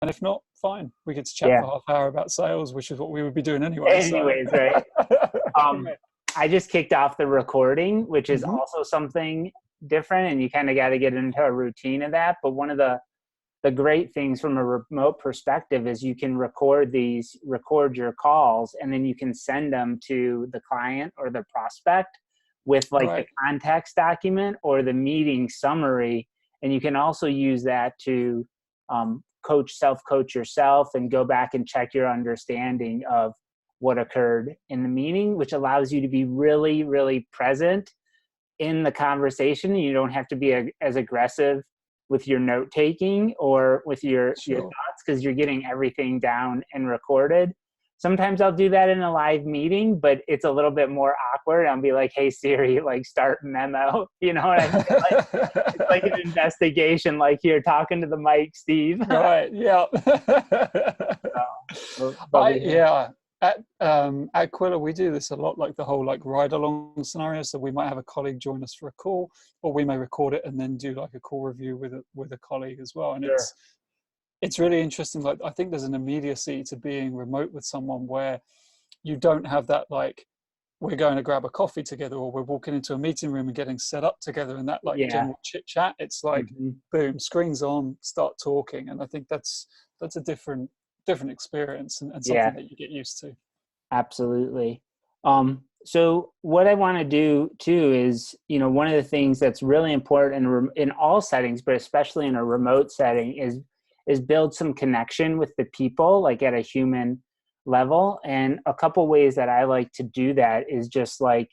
And if not, fine. We get to chat Yeah. for half an hour about sales, which is what we would be doing anyway. Anyways, right. I just kicked off the recording, which is also something different, and you kind of got to get into a routine of that. But one of the great things from a remote perspective is you can record your calls, and then you can send them to the client or the prospect with like the context document or the meeting summary. And you can also use that to self-coach yourself and go back and check your understanding of what occurred in the meeting, which allows you to be really, really present in the conversation. You don't have to be as aggressive with your note taking or with your thoughts, because you're getting everything down and recorded. Sometimes I'll do that in a live meeting, but it's a little bit more awkward. I'll be like, hey Siri, like start memo. You know what I mean? It's like an investigation, like you're talking to the mic, Steve. Right. Yeah. At Quilla, we do this a lot, like the whole like ride along scenario. So we might have a colleague join us for a call, or we may record it and then do like a call review with a colleague as well. And it's really interesting. Like, I think there's an immediacy to being remote with someone where you don't have that, like, we're going to grab a coffee together, or we're walking into a meeting room and getting set up together, and that like general chit chat. It's like, boom, screens on, start talking. And I think that's a different experience and something that you get used to. Absolutely. So what I want to do too is, one of the things that's really important in all settings, but especially in a remote setting, is build some connection with the people, like at a human level. And a couple ways that I like to do that is just like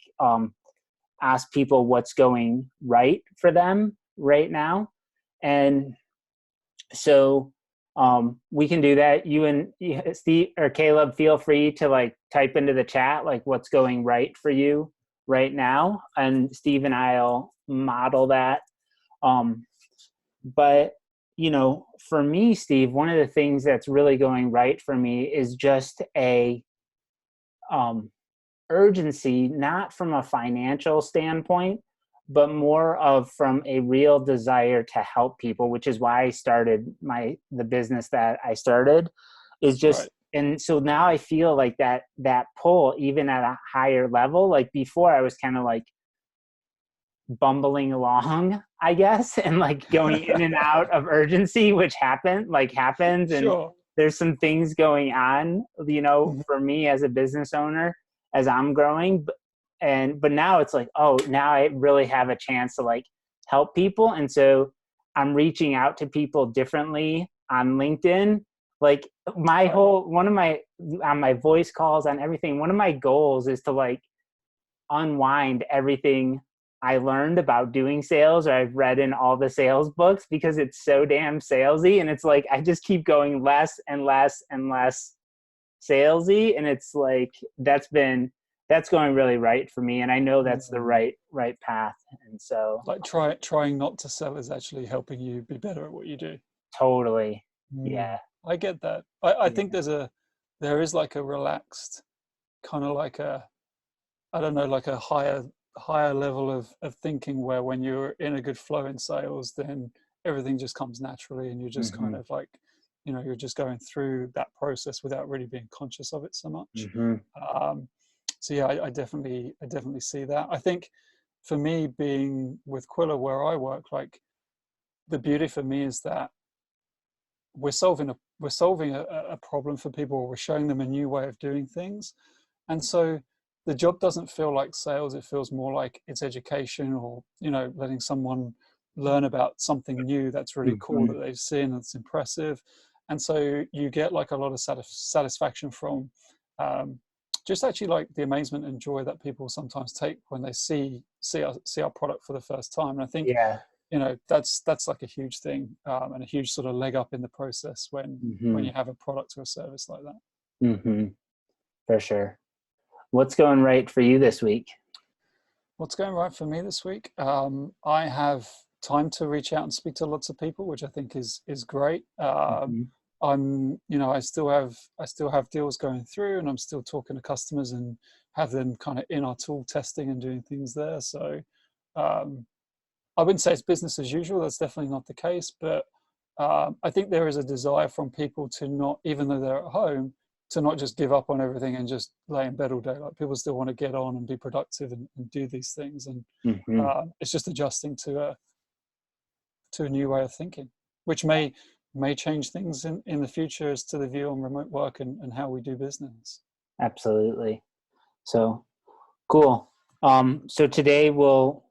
ask people what's going right for them right now. And so we can do that. You and Steve or Caleb, feel free to like type into the chat like what's going right for you right now, and Steve and I'll model that. But for me, Steve, one of the things that's really going right for me is just a urgency, not from a financial standpoint, but more of from a real desire to help people, which is why I started the business that I started, is just, and so now I feel like that pull, even at a higher level. Like before I was kind of like bumbling along, I guess, and like going in and out of urgency, which happens. And there's some things going on, for me as a business owner, as I'm growing. But now it's like, now I really have a chance to like help people. And so I'm reaching out to people differently on LinkedIn. Like on my voice calls, on everything, one of my goals is to like unwind everything I learned about doing sales, or I've read in all the sales books, because it's so damn salesy. And it's like, I just keep going less and less and less salesy. And it's like, that's going really right for me. And I know that's the right path. And so like trying not to sell is actually helping you be better at what you do. Totally. Yeah. I get that. I think there is like a relaxed kind of like like a higher level of thinking, where when you're in a good flow in sales, then everything just comes naturally, and you're just kind of like, you're just going through that process without really being conscious of it so much. So yeah, I definitely see that. I think for me, being with Quilla where I work, like the beauty for me is that we're solving a problem for people, or we're showing them a new way of doing things. And so the job doesn't feel like sales. It feels more like it's education, or, letting someone learn about something new that's really cool that they've seen, that's impressive. And so you get like a lot of satisfaction from just actually like the amazement and joy that people sometimes take when they see our product for the first time. And I think, that's like a huge thing, and a huge sort of leg up in the process when you have a product or a service like that. For sure. What's going right for you this week? What's going right for me this week? I have time to reach out and speak to lots of people, which I think is great. I still have deals going through, and I'm still talking to customers and have them kind of in our tool testing and doing things there. So I wouldn't say it's business as usual. That's definitely not the case, but I think there is a desire from people to not, even though they're at home, to not just give up on everything and just lay in bed all day. Like, people still want to get on and be productive and do these things. And Mm-hmm. it's just adjusting to a new way of thinking, which may change things in the future as to the view on remote work and how we do business. Absolutely. So cool. So today we'll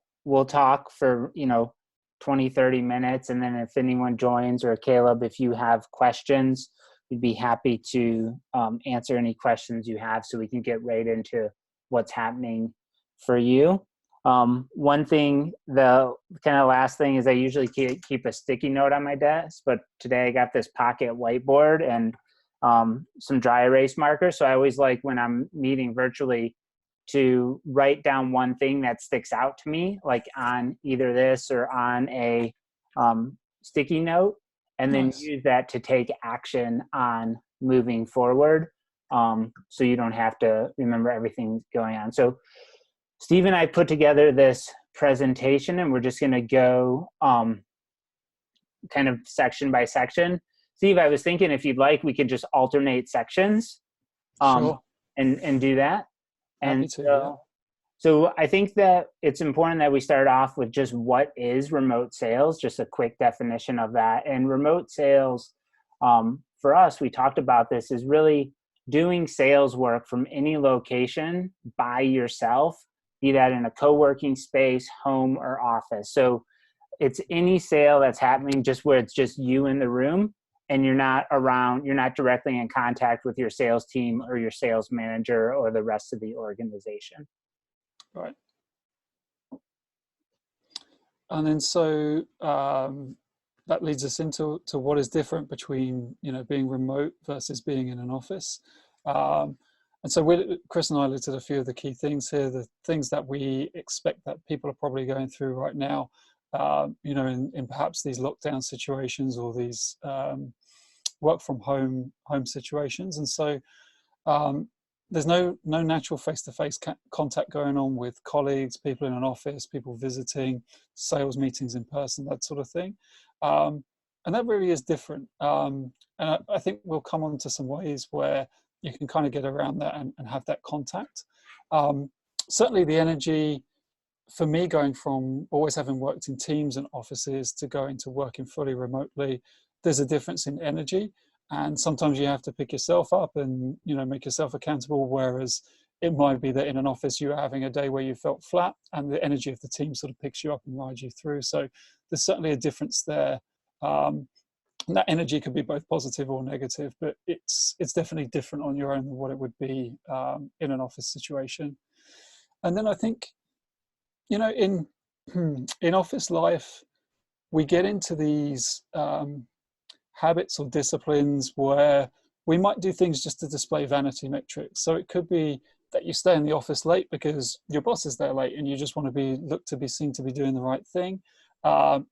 talk for 20, 30 minutes, and then if anyone joins, or Caleb, if you have questions, we'd be happy to answer any questions you have, so we can get right into what's happening for you. One thing, the kind of last thing, is I usually keep a sticky note on my desk, but today I got this pocket whiteboard and some dry erase markers. So I always like, when I'm meeting virtually, to write down one thing that sticks out to me, like on either this or on a sticky note, and then Nice. use that to take action on moving forward. So you don't have to remember everything going on. So Steve and I put together this presentation, and we're just going to go kind of section by section. Steve, I was thinking, if you'd like, we could just alternate sections Sure. and do that. Happy And to. Yeah. so I think that it's important that we start off with just what is remote sales, just a quick definition of that. And remote sales, for us, we talked about this, is really doing sales work from any location by yourself, be that in a co-working space, home, or office. So it's any sale that's happening just where it's just you in the room, and you're not around, you're not directly in contact with your sales team or your sales manager or the rest of the organization. Right. And then so that leads us into what is different between being remote versus being in an office. And so Chris and I looked at a few of the key things here, the things that we expect that people are probably going through right now, in perhaps these lockdown situations, or these work from home situations. And so there's no natural face-to-face contact going on with colleagues, people in an office, people visiting, sales meetings in person, that sort of thing. And that really is different. And I think we'll come on to some ways where you can kind of get around that and have that contact. Certainly the energy, for me, going from always having worked in teams and offices to going to working fully remotely, there's a difference in energy. And sometimes you have to pick yourself up and make yourself accountable, whereas it might be that in an office you're having a day where you felt flat, and the energy of the team sort of picks you up and rides you through. So there's certainly a difference there. And that energy could be both positive or negative, but it's definitely different on your own than what it would be in an office situation. And then I think in office life, we get into these habits or disciplines where we might do things just to display vanity metrics. So it could be that you stay in the office late because your boss is there late and you just want to be seen to be doing the right thing.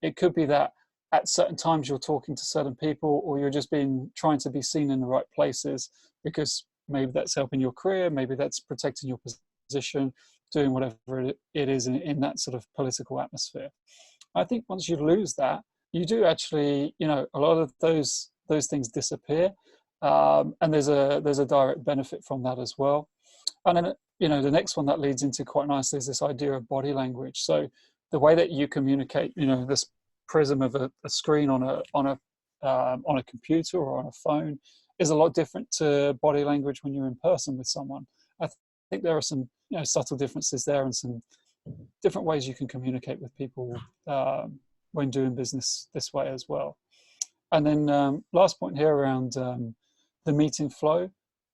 It could be that at certain times you're talking to certain people, or you're just trying to be seen in the right places, because maybe that's helping your career, maybe that's protecting your position, doing whatever it is in that sort of political atmosphere. I think once you lose that, you do actually, a lot of those things disappear, and there's a direct benefit from that as well. And then, the next one that leads into quite nicely is this idea of body language. So the way that you communicate, this prism of a screen on a computer or on a phone is a lot different to body language when you're in person with someone. I think there are some subtle differences there, and some different ways you can communicate with people when doing business this way as well. And then last point here around the meeting flow,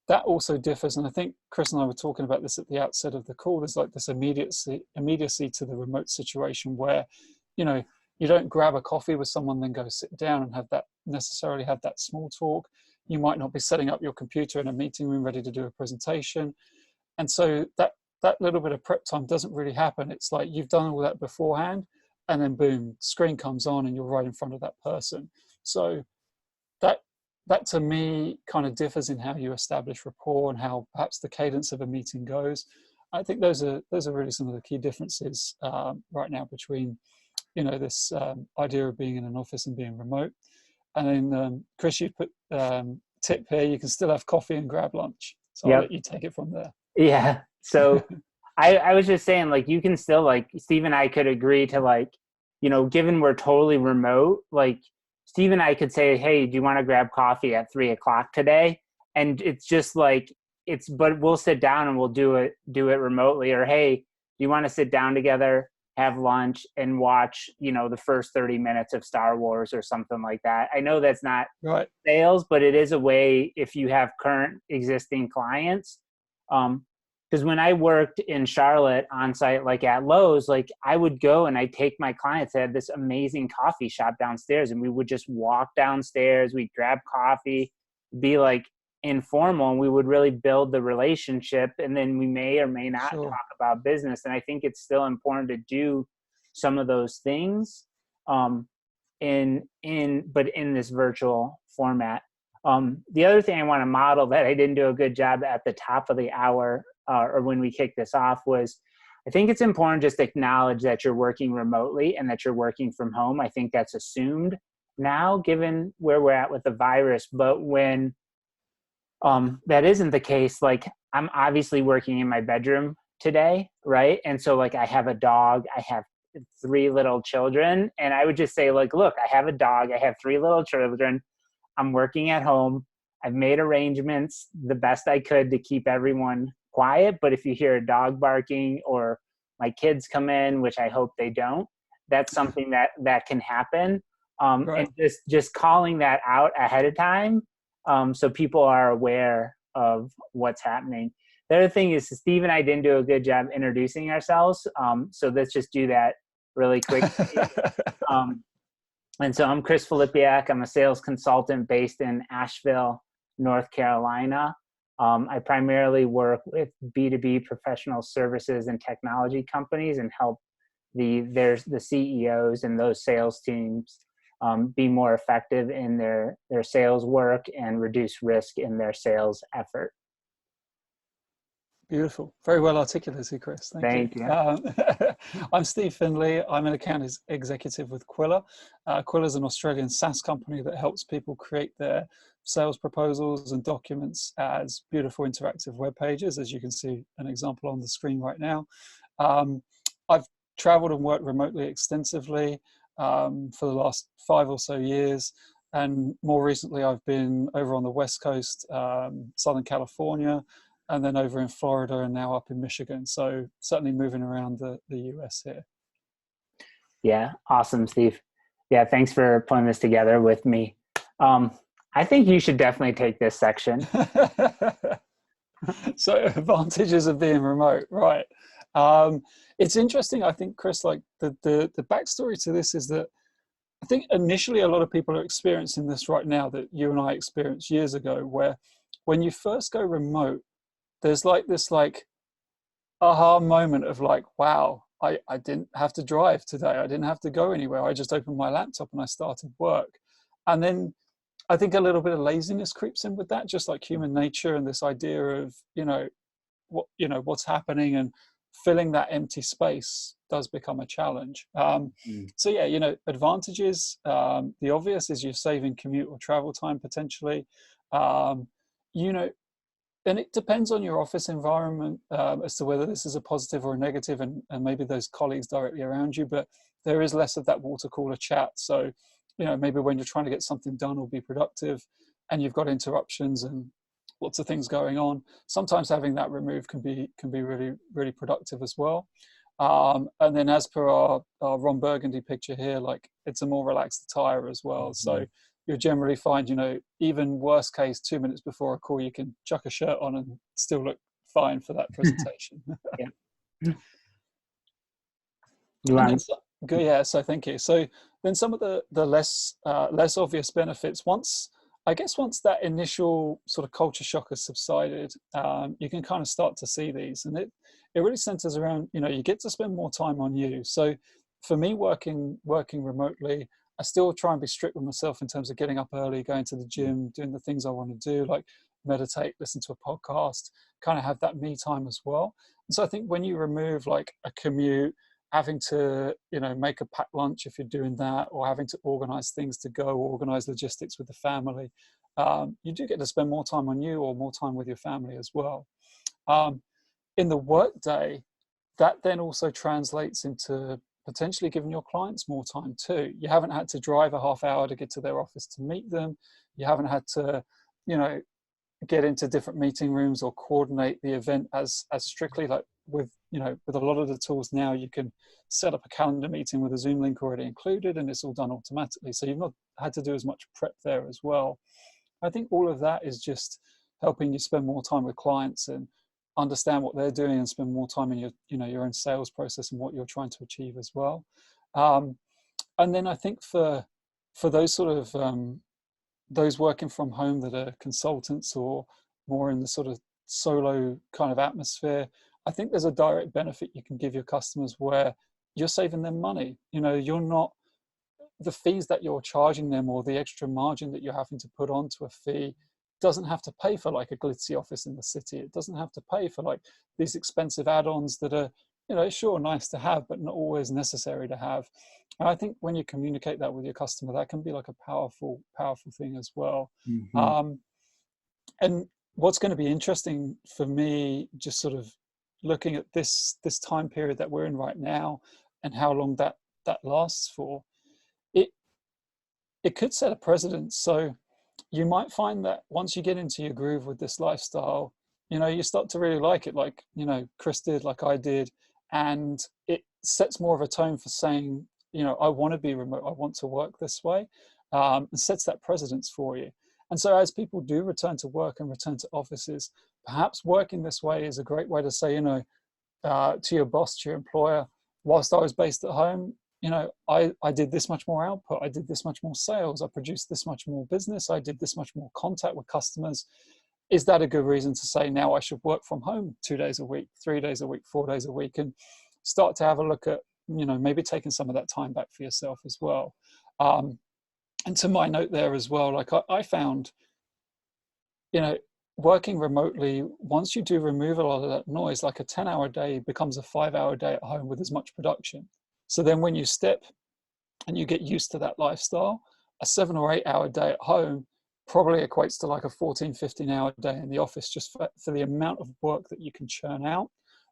that also differs. And I think Chris and I were talking about this at the outset of the call. There's like this immediacy to the remote situation where, you don't grab a coffee with someone, then go sit down and have that small talk. You might not be setting up your computer in a meeting room ready to do a presentation. And so that little bit of prep time doesn't really happen. It's like you've done all that beforehand, and then boom, screen comes on and you're right in front of that person. So that to me kind of differs in how you establish rapport and how perhaps the cadence of a meeting goes. I think those are really some of the key differences right now between this idea of being in an office and being remote. And then Chris, you put tip here, you can still have coffee and grab lunch. So I'll Yep. let you take it from there. Yeah. So I was just saying, like, you can still, like, Steve and I could agree to, like, given we're totally remote, like, Steve and I could say, hey, do you want to grab coffee at 3:00 today? And it's just like, but we'll sit down and we'll do it remotely. Or, hey, do you want to sit down together, have lunch, and watch, the first 30 minutes of Star Wars or something like that? I know that's not Right. sales, but it is a way, if you have current existing clients. Because when I worked in Charlotte on site, like at Lowe's, like I would go and I'd take my clients that had this amazing coffee shop downstairs, and we would just walk downstairs, we'd grab coffee, be like informal, and we would really build the relationship. And then we may or may not Sure. talk about business. And I think it's still important to do some of those things in this virtual format. The other thing I want to model that I didn't do a good job at the top of the hour or when we kicked this off was, I think it's important just to acknowledge that you're working remotely and that you're working from home. I think that's assumed now, given where we're at with the virus. But when that isn't the case, like I'm obviously working in my bedroom today, right? And so like I have a dog, I have 3 little children, and I would just say, like, look, I have a dog, I have 3 little children, I'm working at home, I've made arrangements the best I could to keep everyone quiet. But if you hear a dog barking or my kids come in, which I hope they don't, that's something that can happen. Right. And just calling that out ahead of time, so people are aware of what's happening. The other thing is, Steve and I didn't do a good job introducing ourselves, so let's just do that really quickly. And so I'm Chris Filipiak. I'm a sales consultant based in Asheville, North Carolina. I primarily work with B2B professional services and technology companies and help the CEOs and those sales teams be more effective in their sales work and reduce risk in their sales effort. Beautiful. Very well articulated, Chris. Thank you. I'm Steve Findley. I'm an account executive with Quilla. Quilla is an Australian SaaS company that helps people create their sales proposals and documents as beautiful interactive web pages, as you can see an example on the screen right now. I've traveled and worked remotely extensively for the last 5 or so years. And more recently, I've been over on the West Coast, Southern California, and then over in Florida, and now up in Michigan. So certainly moving around the US here. Yeah, awesome, Steve. Yeah, thanks for putting this together with me. I think you should definitely take this section. So advantages of being remote, right? It's interesting, I think, Chris, like the backstory to this is that I think initially a lot of people are experiencing this right now that you and I experienced years ago, where when you first go remote, there's like this like aha moment of like, wow, I didn't have to drive today. I didn't have to go anywhere. I just opened my laptop and I started work. And then I think a little bit of laziness creeps in with that, just like human nature and this idea of, what's happening, and filling that empty space does become a challenge. So yeah, advantages, the obvious is you're saving commute or travel time potentially. And it depends on your office environment as to whether this is a positive or a negative, and maybe those colleagues directly around you, but there is less of that water cooler chat. So, maybe when you're trying to get something done or be productive and you've got interruptions and lots of things going on, sometimes having that removed can be really, really productive as well. And then as per our Ron Burgundy picture here, like it's a more relaxed attire as well. So you'll generally find, even worst case, 2 minutes before a call, you can chuck a shirt on and still look fine for that presentation. Yeah, so thank you. So then some of the less obvious benefits, once that initial sort of culture shock has subsided, you can kind of start to see these, and it really centers around, you get to spend more time on you. So for me, working remotely, I still try and be strict with myself in terms of getting up early, going to the gym, doing the things I want to do, like meditate, listen to a podcast, kind of have that me time as well. And so I think when you remove like a commute, having to, make a packed lunch if you're doing that, or having to organize things to go, organize logistics with the family. You do get to spend more time on you or more time with your family as well. In the workday, that then also translates into potentially giving your clients more time too. You haven't had to drive a half hour to get to their office to meet them. You haven't had to, get into different meeting rooms or coordinate the event as strictly. Like with a lot of the tools now, you can set up a calendar meeting with a Zoom link already included, and it's all done automatically. So you've not had to do as much prep there as well. I think all of that is just helping you spend more time with clients and understand what they're doing, and spend more time in your own sales process and what you're trying to achieve as well. And then I think for those sort of those working from home that are consultants or more in the sort of solo kind of atmosphere, I think there's a direct benefit you can give your customers where you're saving them money. You're not, the fees that you're charging them or the extra margin that you're having to put onto a fee doesn't have to pay for like a glitzy office in the city. It doesn't have to pay for like these expensive add-ons that are, sure, nice to have, but not always necessary to have. And I think when you communicate that with your customer, that can be like a powerful thing as well. Mm-hmm. And what's going to be interesting for me, just sort of looking at this time period that we're in right now and how long that lasts for, it could set a precedent. So you might find that once you get into your groove with this lifestyle, you start to really like it, like, Chris did, like I did, and it sets more of a tone for saying, I want to be remote, I want to work this way, and sets that precedence for you. And so as people do return to work and return to offices, perhaps working this way is a great way to say, to your boss, to your employer, whilst I was based at home, I did this much more output, I did this much more sales, I produced this much more business, I did this much more contact with customers. Is that a good reason to say now I should work from home 2 days a week, 3 days a week, 4 days a week, and start to have a look at, maybe taking some of that time back for yourself as well. And to my note there as well, like I found, working remotely, once you do remove a lot of that noise, like a 10-hour day becomes a 5-hour day at home with as much production. So then when you step and you get used to that lifestyle, a 7 or 8 hour day at home probably equates to like a 14, 15-hour day in the office, just for the amount of work that you can churn out.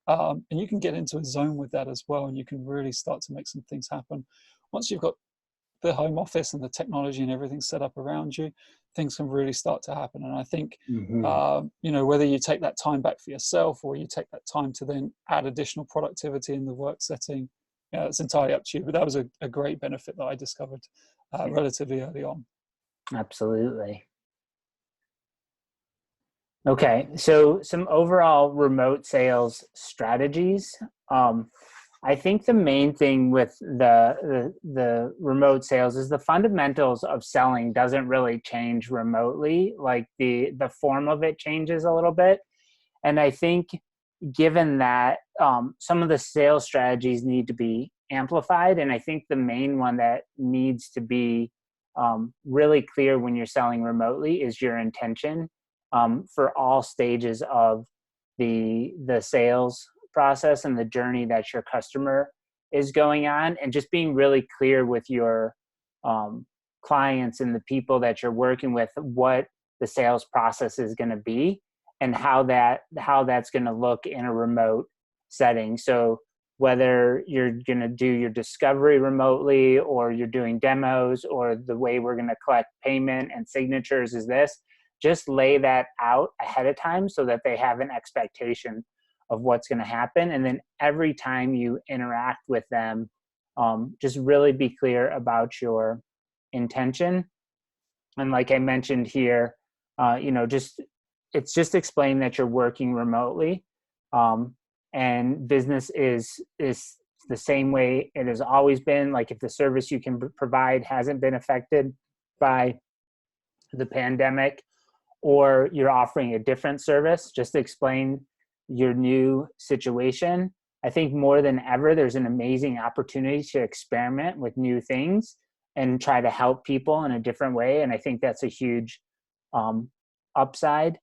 And you can get into a zone with that as well, and you can really start to make some things happen. Once you've got the home office and the technology and everything set up around you, things can really start to happen. And I think, whether you take that time back for yourself or you take that time to then add additional productivity in the work setting, it's entirely up to you. But that was a great benefit that I discovered relatively early on. Absolutely. Okay, so some overall remote sales strategies. I think the main thing with the remote sales is the fundamentals of selling doesn't really change remotely. Like the form of it changes a little bit. And I think given that some of the sales strategies need to be amplified, and I think the main one that needs to be really clear when you're selling remotely is your intention for all stages of the sales process and the journey that your customer is going on, and just being really clear with your clients and the people that you're working with what the sales process is going to be and how that's going to look in a remote setting. So whether you're going to do your discovery remotely or you're doing demos, or the way we're going to collect payment and signatures is this, just lay that out ahead of time so that they have an expectation of what's going to happen. And then every time you interact with them, just really be clear about your intention. And like I mentioned here, it's just explain that you're working remotely, and business is the same way it has always been. Like if the service you can provide hasn't been affected by the pandemic, or you're offering a different service, just explain your new situation. I think more than ever, there's an amazing opportunity to experiment with new things and try to help people in a different way. And I think that's a huge upside.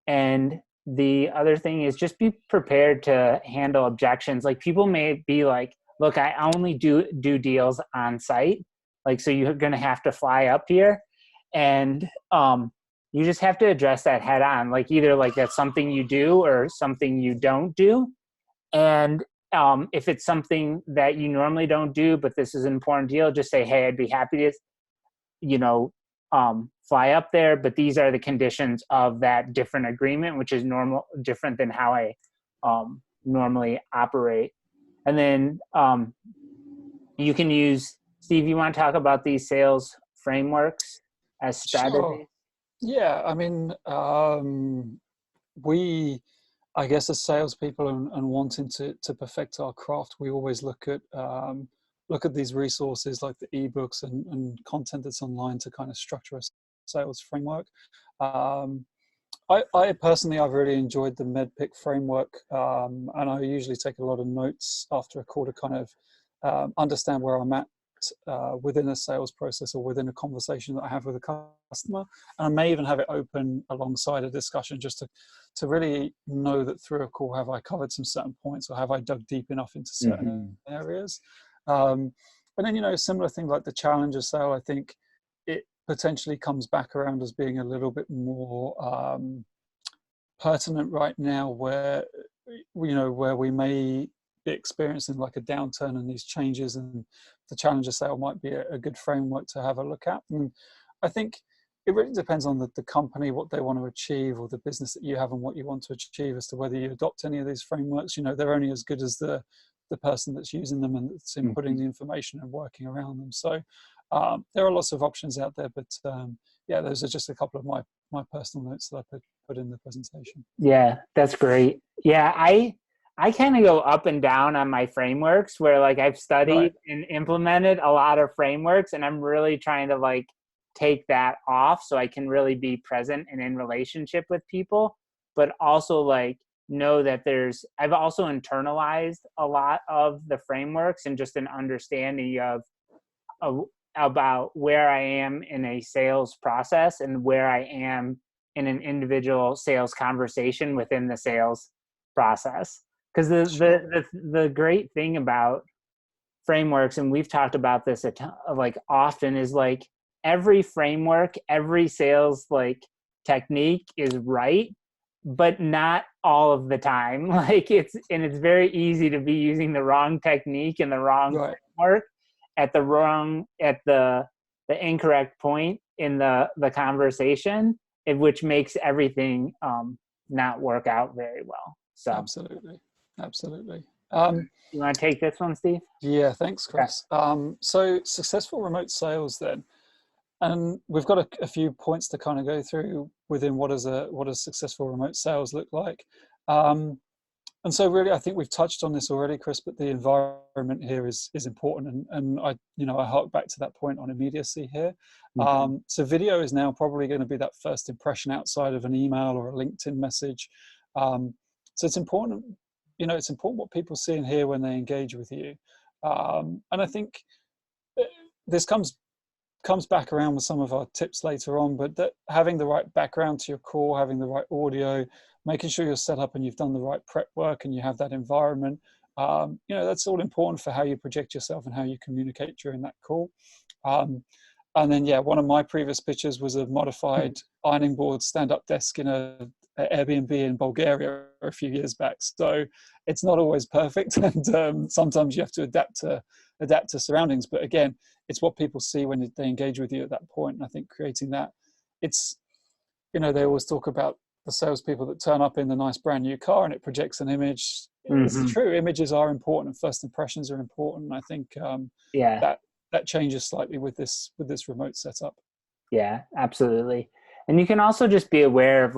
And the other thing is just be prepared to handle objections. Like people may be like, look, I only do deals on site. Like, so you're going to have to fly up here, and you just have to address that head on. Like, either like that's something you do or something you don't do. And if it's something that you normally don't do, but this is an important deal, just say, hey, I'd be happy to, you know, fly up there, but these are the conditions of that different agreement, which is different than how I normally operate. And then you can use, Steve, you want to talk about these sales frameworks as Sure. strategies? Yeah, I mean, we, I guess, as salespeople and wanting to perfect our craft, we always look at these resources like the ebooks and content that's online to kind of structure a sales framework. Um, I personally, I've really enjoyed the MedPick framework, and I usually take a lot of notes after a call to kind of understand where I'm at within a sales process or within a conversation that I have with a customer. And I may even have it open alongside a discussion just to really know that through a call, have I covered some certain points or have I dug deep enough into certain areas? And then, a similar thing like the challenger sale, I think it potentially comes back around as being a little bit more pertinent right now, where where we may be experiencing like a downturn and these changes, and the challenger sale might be a good framework to have a look at. And I think it really depends on the company, what they want to achieve, or the business that you have and what you want to achieve, as to whether you adopt any of these frameworks. They're only as good as the person that's using them and that's inputting the information and working around them. So there are lots of options out there, but yeah, those are just a couple of my personal notes that I put in the presentation. Yeah, that's great. Yeah, I kind of go up and down on my frameworks, where like I've Right. studied and implemented a lot of frameworks, and I'm really trying to like take that off so I can really be present and in relationship with people, but also like know that I've also internalized a lot of the frameworks and just an understanding of about where I am in a sales process and where I am in an individual sales conversation within the sales process. Because Sure. the great thing about frameworks, and we've talked about this like often, is like every framework, every sales like technique is right, but not all of the time. Like it's very easy to be using the wrong technique and the wrong Right. framework at the incorrect point in the conversation, which makes everything not work out very well. So Absolutely. Absolutely. you want to take this one, Steve? Yeah, thanks, Okay. Chris. So successful remote sales then. And we've got a few points to kind of go through within what does successful remote sales look like. And so really, I think we've touched on this already, Chris, but the environment here is important. And I hark back to that point on immediacy here. Mhm. So video is now probably going to be that first impression outside of an email or a LinkedIn message. So it's important, it's important what people see and hear when they engage with you. And I think this comes back around with some of our tips later on, but that having the right background to your call, having the right audio, making sure you're set up and you've done the right prep work and you have that environment, that's all important for how you project yourself and how you communicate during that call. And then, yeah, one of my previous pitches was a modified ironing board stand-up desk in a Airbnb in Bulgaria a few years back. So it's not always perfect, and sometimes you have to adapt to surroundings. But again, it's what people see when they engage with you at that point. And I think creating that, it's they always talk about the salespeople that turn up in the nice brand new car and it projects an image. This is Mm-hmm. true. Images are important, and first impressions are important. And I think Yeah. that changes slightly with this remote setup. Yeah, absolutely. And you can also just be aware of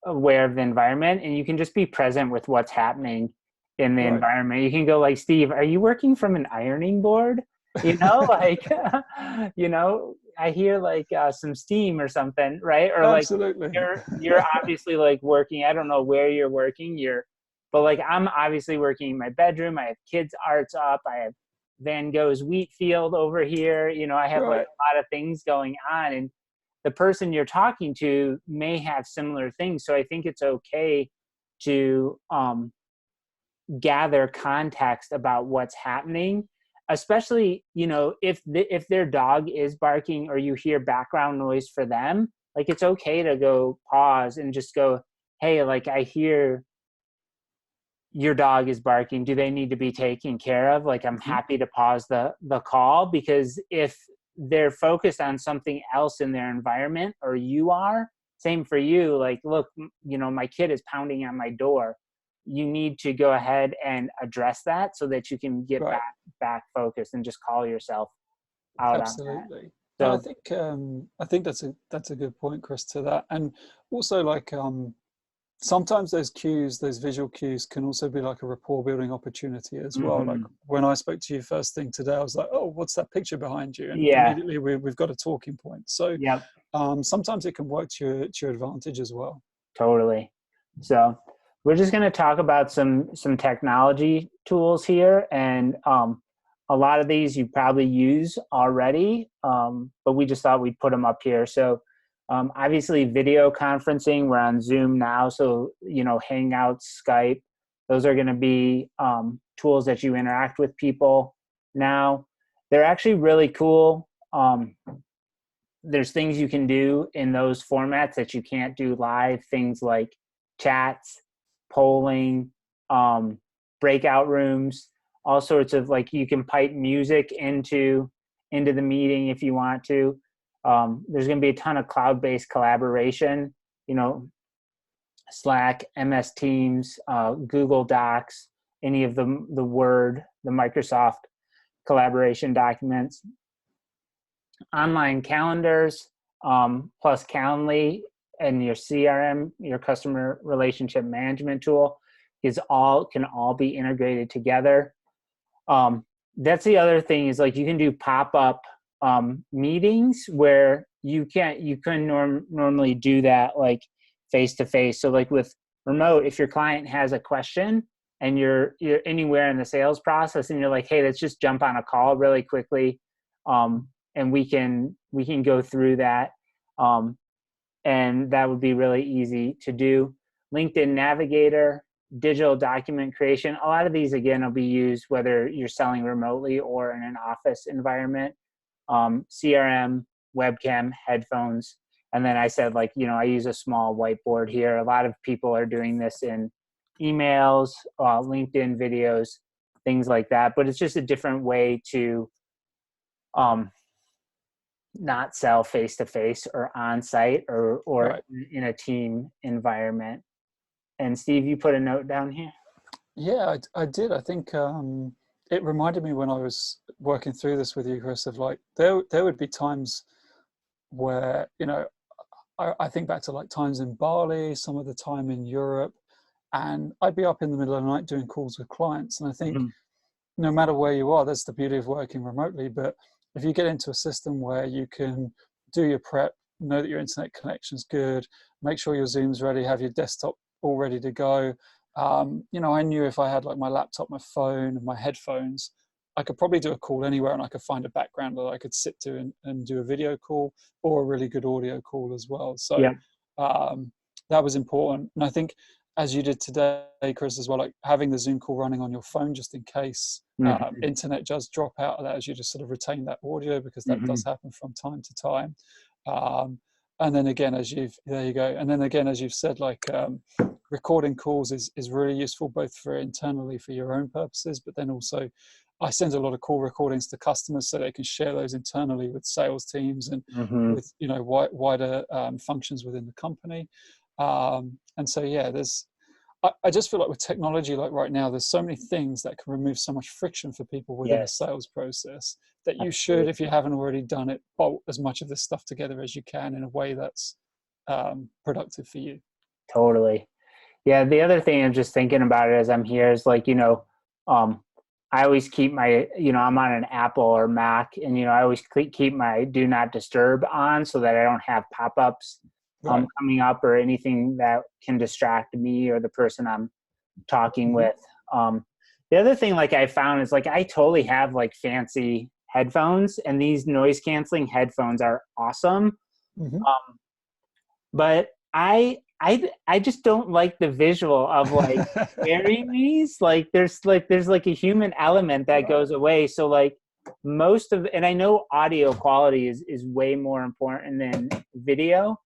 aware of the environment, and you can just be present with what's happening in the Right. environment. You can go like, Steve, are you working from an ironing board? Like, I hear like some steam or something, right? Or like Absolutely. you're obviously like working. I don't know where you're working. But like I'm obviously working in my bedroom. I have kids' arts up. I have Van Gogh's wheat field over here. I have like Right. a lot of things going on, and the person you're talking to may have similar things. So I think it's okay to gather context about what's happening, especially, you know, if their dog is barking or you hear background noise for them, like it's okay to go pause and just go, hey, like I hear your dog is barking. Do they need to be taken care of? Like, I'm happy to pause the call, because if they're focused on something else in their environment, or you are, same for you, like, look, you know, my kid is pounding on my door. You need to go ahead and address that so that you can get Right. back focused and just call yourself out on that. Absolutely. And So, I think that's a good point, Chris, to that. And also like sometimes those cues, those visual cues can also be like a rapport building opportunity as well. Like when I spoke to you first thing today, I was like, oh, what's that picture behind you? And yeah, immediately we've got a talking point. So yep, sometimes it can work to your advantage as well. totally. So we're just going to talk about some technology tools here, and a lot of these you probably use already, but we just thought we'd put them up here. So obviously video conferencing, we're on Zoom now, so you know, Hangouts, Skype, those are going to be tools that you interact with people now. They're actually really cool. There's things you can do in those formats that you can't do live, things like chats, polling, breakout rooms, all sorts of, like, you can pipe music into the meeting if you want to. There's going to be a ton of cloud-based collaboration, you know, Slack, MS Teams, Google Docs, any of the Word, the Microsoft collaboration documents, online calendars, plus Calendly, and your CRM, your customer relationship management tool, can all be integrated together. That's the other thing, is like you can do pop-up meetings where you couldn't normally do that like face to face. So like with remote, if your client has a question and you're anywhere in the sales process and you're like, hey, let's just jump on a call really quickly, and we can go through that, and that would be really easy to do. LinkedIn Navigator, digital document creation, a lot of these again will be used whether you're selling remotely or in an office environment. CRM, webcam, headphones, and then I said, like, you know, I use a small whiteboard here. A lot of people are doing this in emails, LinkedIn videos, things like that, but it's just a different way to not sell face to face or on site or Right. in a team environment. And Steve, you put a note down here. Yeah, I did. I think it reminded me when I was working through this with you, Chris, of like there would be times where, you know, I think back to like times in Bali, some of the time in Europe, and I'd be up in the middle of the night doing calls with clients. And I think no matter where you are, that's the beauty of working remotely. But if you get into a system where you can do your prep, know that your internet connection's good, make sure your Zoom's ready, have your desktop all ready to go. You know, I knew if I had like my laptop, my phone, and my headphones, I could probably do a call anywhere, and I could find a background that I could sit to and do a video call or a really good audio call as well. So Yeah. that was important. And I think, as you did today, Chris, as well, like having the Zoom call running on your phone just in case internet does drop out of that, as you just sort of retain that audio, because that does happen from time to time. And then again, there you go. And then again, as you've said, like recording calls is really useful, both for internally for your own purposes, but then also I send a lot of call recordings to customers so they can share those internally with sales teams and with, you know, wider functions within the company. And so, yeah, I just feel like with technology, like right now, there's so many things that can remove so much friction for people within a Yes. sales process that you should, Absolutely. if you haven't already done it, bolt as much of this stuff together as you can in a way that's productive for you. Totally. Yeah. The other thing I'm just thinking about it as I'm here is like, you know, I always keep my, you know, I'm on an Apple or Mac, and, you know, I always keep my do not disturb on so that I don't have pop-ups Right. coming up or anything that can distract me or the person I'm talking with. The other thing, like, I found is like I totally have like fancy headphones, and these noise canceling headphones are awesome. Mm-hmm. But I I just don't like the visual of like wearing these. Like there's a human element that goes away. So like most of, and I know audio quality is way more important than video.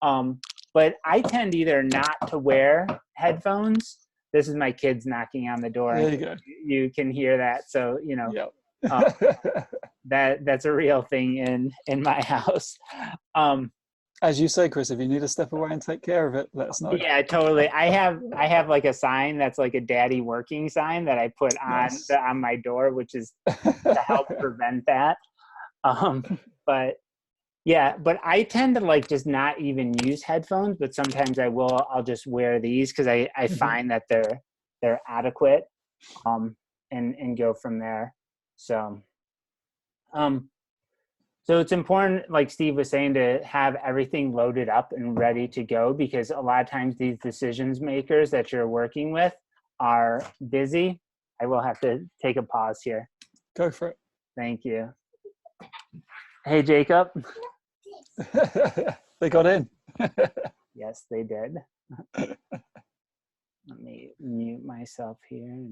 But I tend either not to wear headphones. This is my kids knocking on the door. There you go. You can hear that. So, you know, Yep. that's a real thing in my house. As you say, Chris, if you need to step away and take care of it, let us know. Yeah, totally. I have like a sign that's like a daddy working sign that I put on my door, which is to help prevent that. But yeah, but I tend to like just not even use headphones, but sometimes I'll just wear these because I find that they're adequate, and go from there. So so it's important, like Steve was saying, to have everything loaded up and ready to go, because a lot of times these decisions makers that you're working with are busy. I will have to take a pause here. Go for it. Thank you. Hey, Jacob. They got in. Yes, they did. Let me mute myself here.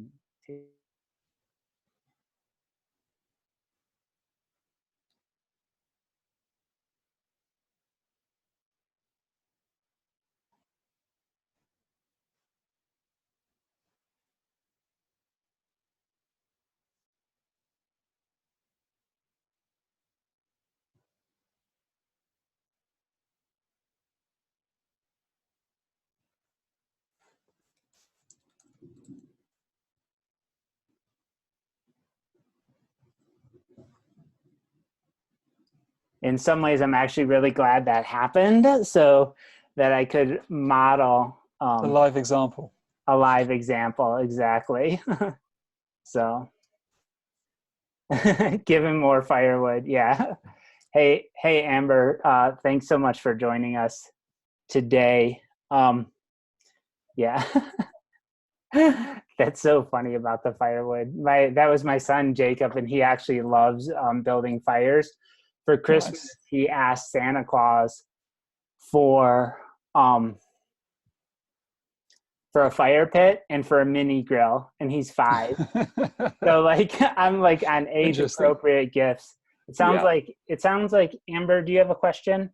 In some ways, I'm actually really glad that happened, so that I could model A live example. A live example, exactly. So, give him more firewood. Yeah. Hey, Amber. Thanks so much for joining us today. Yeah. That's so funny about the firewood. That was my son Jacob, and he actually loves building fires. For Christmas, Nice. he asked Santa Claus for a fire pit and for a mini grill, and he's 5. So like I'm like on age appropriate gifts. It sounds like Amber, do you have a question?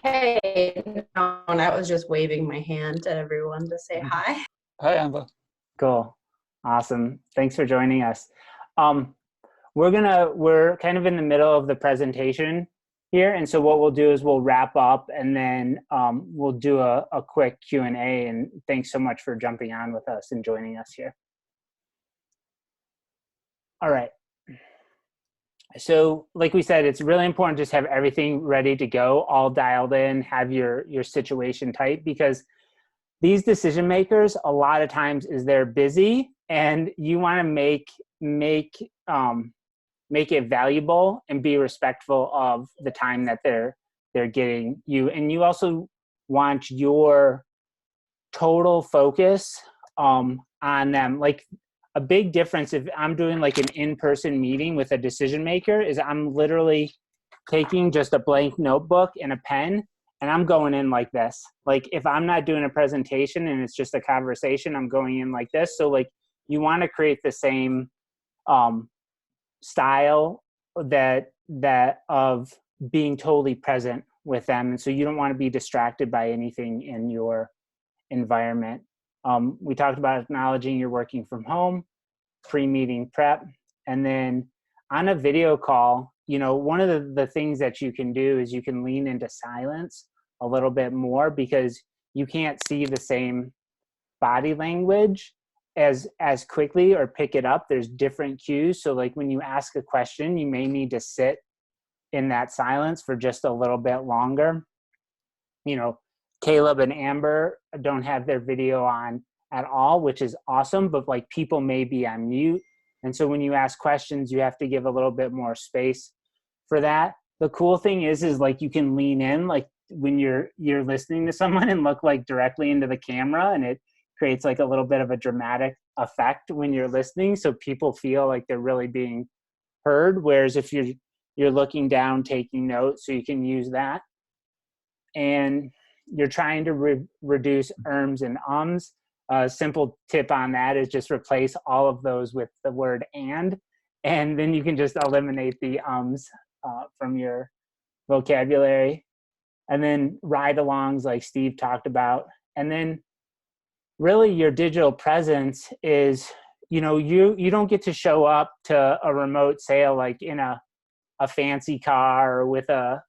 Hey, no, and I was just waving my hand at everyone to say hi. Hi, Amber. Cool. Awesome. Thanks for joining us. We're kind of in the middle of the presentation here. And so what we'll do is we'll wrap up, and then we'll do a quick Q&A. And thanks so much for jumping on with us and joining us here. All right. So like we said, it's really important to just have everything ready to go, all dialed in, have your situation tight, because these decision makers, a lot of times they're busy, and you want to make it valuable and be respectful of the time that they're getting you. And you also want your total focus on them. Like a big difference if I'm doing like an in-person meeting with a decision maker is I'm literally taking just a blank notebook and a pen, and I'm going in like this. Like if I'm not doing a presentation and it's just a conversation, I'm going in like this. So like you want to create the same style that of being totally present with them. And so you don't want to be distracted by anything in your environment. We talked about acknowledging you're working from home, pre-meeting prep, and then on a video call, you know, one of the things that you can do is you can lean into silence a little bit more, because you can't see the same body language as quickly or pick it up. There's different cues. So like when you ask a question, you may need to sit in that silence for just a little bit longer. You know, Caleb and Amber don't have their video on at all, which is awesome, but like people may be on mute. And so when you ask questions, you have to give a little bit more space for that. The cool thing is like you can lean in, like when you're listening to someone, and look like directly into the camera, and it creates like a little bit of a dramatic effect when you're listening. So people feel like they're really being heard. Whereas if you're you're looking down, taking notes, so you can use that. And you're trying to reduce erms and ums. A simple tip on that is just replace all of those with the word and then you can just eliminate the ums from your vocabulary. And then ride-alongs like Steve talked about. And then really your digital presence is, you don't get to show up to a remote sale like in a fancy car or with a,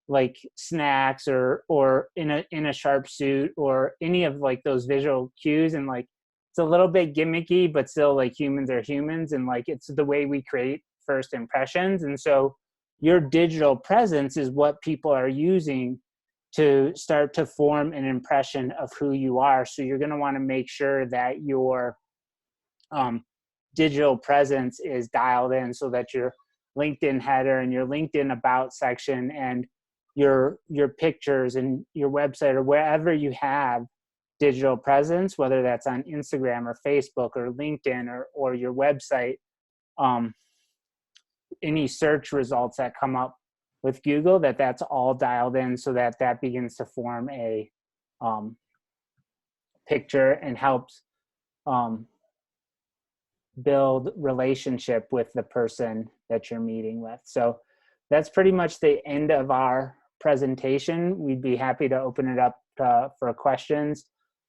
like snacks or in a sharp suit or any of like those visual cues. And like, it's a little bit gimmicky, but still like humans are humans. And like, it's the way we create first impressions. And so your digital presence is what people are using to start to form an impression of who you are. So you're going to want to make sure that your digital presence is dialed in, so that your LinkedIn header and your LinkedIn about section and your pictures and your website or wherever you have digital presence, whether that's on Instagram or Facebook or LinkedIn or your website, any search results that come up with Google, that's all dialed in, so that begins to form a picture and helps build relationship with the person that you're meeting with. So that's pretty much the end of our presentation. We'd be happy to open it up for questions.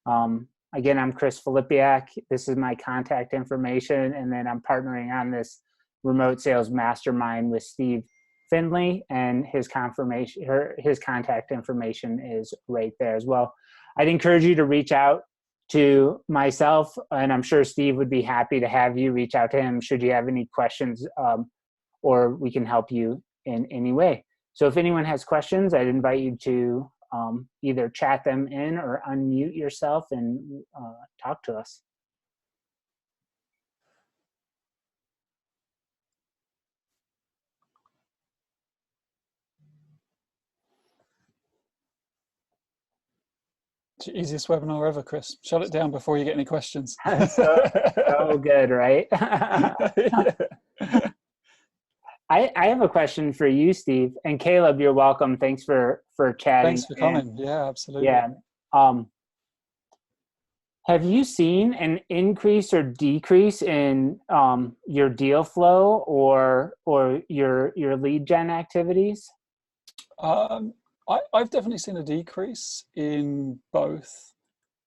Again, I'm Chris Filipiak. This is my contact information, and then I'm partnering on this remote sales mastermind with Steve Findley, and his contact information is right there as well. I'd encourage you to reach out to myself, and I'm sure Steve would be happy to have you reach out to him should you have any questions, or we can help you in any way. So if anyone has questions, I'd invite you to either chat them in or unmute yourself and talk to us. It's the easiest webinar ever, Chris. Shut it down before you get any questions. so good, right? Yeah. I have a question for you, Steve, and Caleb. You're welcome. Thanks for chatting. Thanks for coming. Yeah, absolutely. Yeah. Have you seen an increase or decrease in your deal flow or your lead gen activities? I've definitely seen a decrease in both,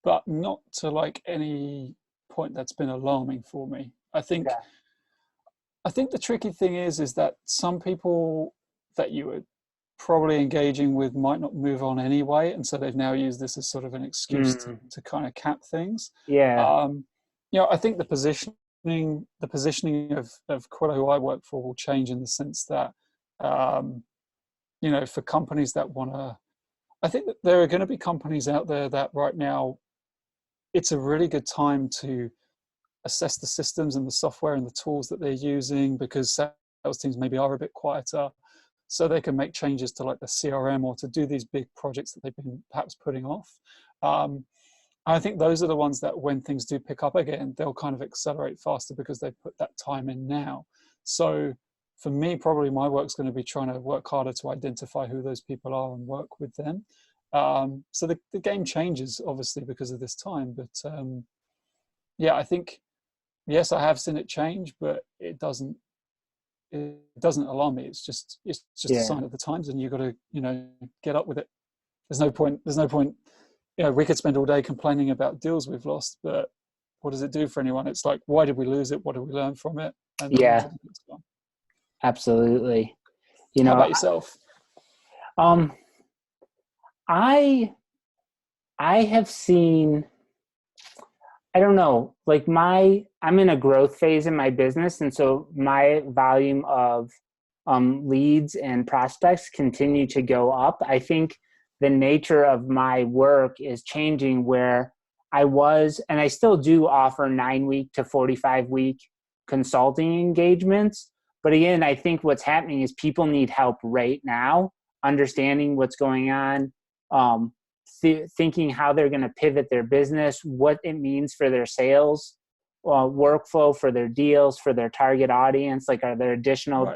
but not to like any point that's been alarming for me. I think the tricky thing is that some people that you were probably engaging with might not move on anyway, and so they've now used this as sort of an excuse to kind of cap things. Yeah. I think the positioning of Quilla, who I work for, will change in the sense that for companies that want to, I think that there are going to be companies out there that right now, it's a really good time to assess the systems and the software and the tools that they're using, because sales teams maybe are a bit quieter, so they can make changes to like the CRM or to do these big projects that they've been perhaps putting off. I think those are the ones that when things do pick up again, they'll kind of accelerate faster because they've put that time in now. So for me, probably my work's going to be trying to work harder to identify who those people are and work with them. So the game changes obviously because of this time, but I think, yes, I have seen it change, but it doesn't alarm me. It's just a sign of the times, and you've got to, get up with it. There's no point, we could spend all day complaining about deals we've lost, but what does it do for anyone? It's like, why did we lose it? What did we learn from it? And absolutely. How about yourself? I have seen, I don't know, like I'm in a growth phase in my business. And so my volume of leads and prospects continue to go up. I think the nature of my work is changing, where I was, and I still do offer 9-week to 45-week consulting engagements. But again, I think what's happening is people need help right now, understanding what's going on, thinking how they're going to pivot their business, what it means for their sales workflow, for their deals, for their target audience. Like, are there additional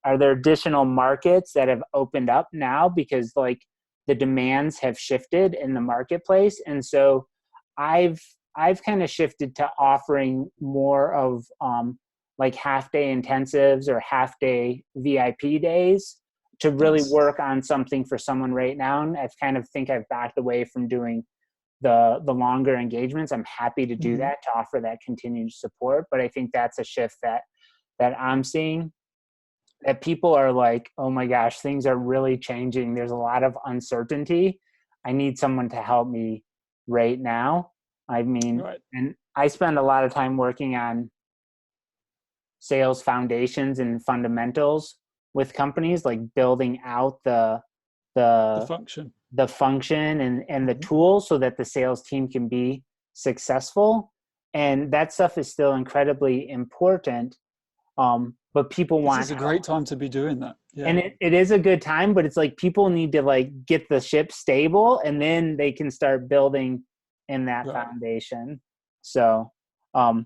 are there additional markets that have opened up now because like the demands have shifted in the marketplace? And so I've kind of shifted to offering more of like half day intensives or half day VIP days to really Nice. work on something for someone right now. And I've backed away from doing the longer engagements. I'm happy to do that, to offer that continued support. But I think that's a shift that I'm seeing, that people are like, oh my gosh, things are really changing. There's a lot of uncertainty. I need someone to help me right now. I mean, Right. and I spend a lot of time working on sales foundations and fundamentals with companies, like building out the function. the function and the tools so that the sales team can be successful. And that stuff is still incredibly important. But people This want is a help. great time to be doing that. Yeah. And it is a good time, but it's like people need to like get the ship stable and then they can start building in that Right. foundation. So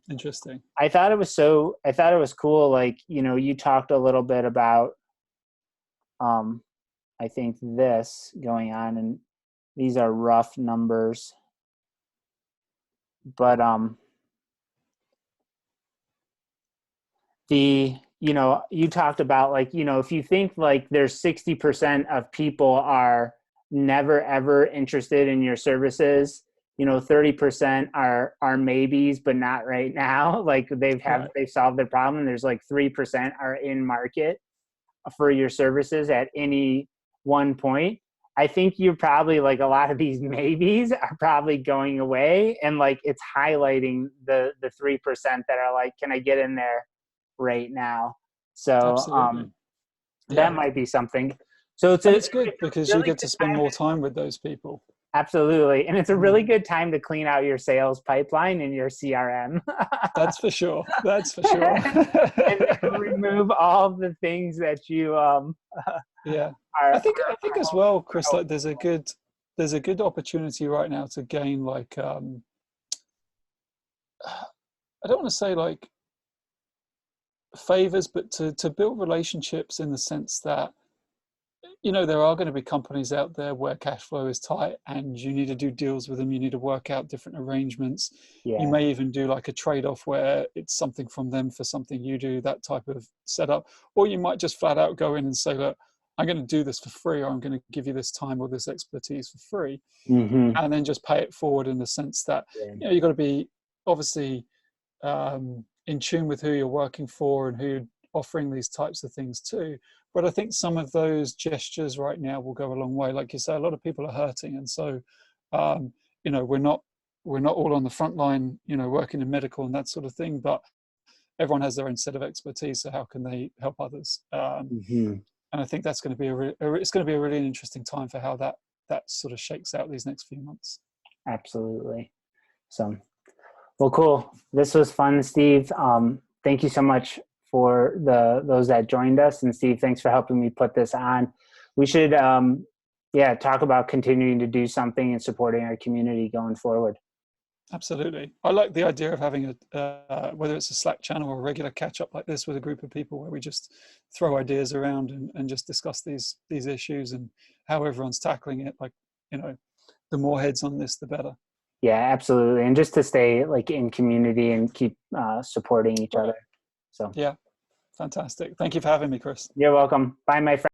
Interesting. I thought it was cool. Like, you know, you talked a little bit about I think this going on, and these are rough numbers, but you know, you talked about like, you know, if you think like there's 60% of people are never ever interested in your services, you know, 30% are maybes but not right now. Like they've solved their problem, and there's like 3% are in market for your services at any one point. I think you're probably like, a lot of these maybes are probably going away, and like it's highlighting the 3% that are like, can I get in there right now? So Absolutely. that might be something. So it's good because you really get to spend more time with those people. Absolutely. And it's a really good time to clean out your sales pipeline in your CRM. That's for sure. That's for sure. And remove all the things that you yeah. are, I think as well, Chris, like there's a good opportunity right now to gain like I don't want to say like favors, but to build relationships in the sense that, you know, there are going to be companies out there where cash flow is tight and you need to do deals with them. You need to work out different arrangements. You may even do like a trade-off where it's something from them for something you do, that type of setup. Or you might just flat out go in and say, look, I'm going to do this for free, or I'm going to give you this time or this expertise for free. And then just pay it forward, in the sense that, you know, you've got to be obviously in tune with who you're working for and who you're offering these types of things to. But I think some of those gestures right now will go a long way. Like you say, a lot of people are hurting, and so you know, we're not all on the front line, you know, working in medical and that sort of thing. But everyone has their own set of expertise. So how can they help others? And I think that's going to be it's going to be a really interesting time for how that sort of shakes out these next few months. Absolutely. So, well, cool. This was fun, Steve. Thank you so much for those that joined us. And Steve, thanks for helping me put this on. We should, talk about continuing to do something and supporting our community going forward. Absolutely. I like the idea of having whether it's a Slack channel or a regular catch up like this with a group of people, where we just throw ideas around and just discuss these issues and how everyone's tackling it. Like, you know, the more heads on this, the better. Yeah, absolutely. And just to stay like in community and keep supporting each other. So yeah, fantastic. Thank you for having me, Chris. You're welcome. Bye, my friend.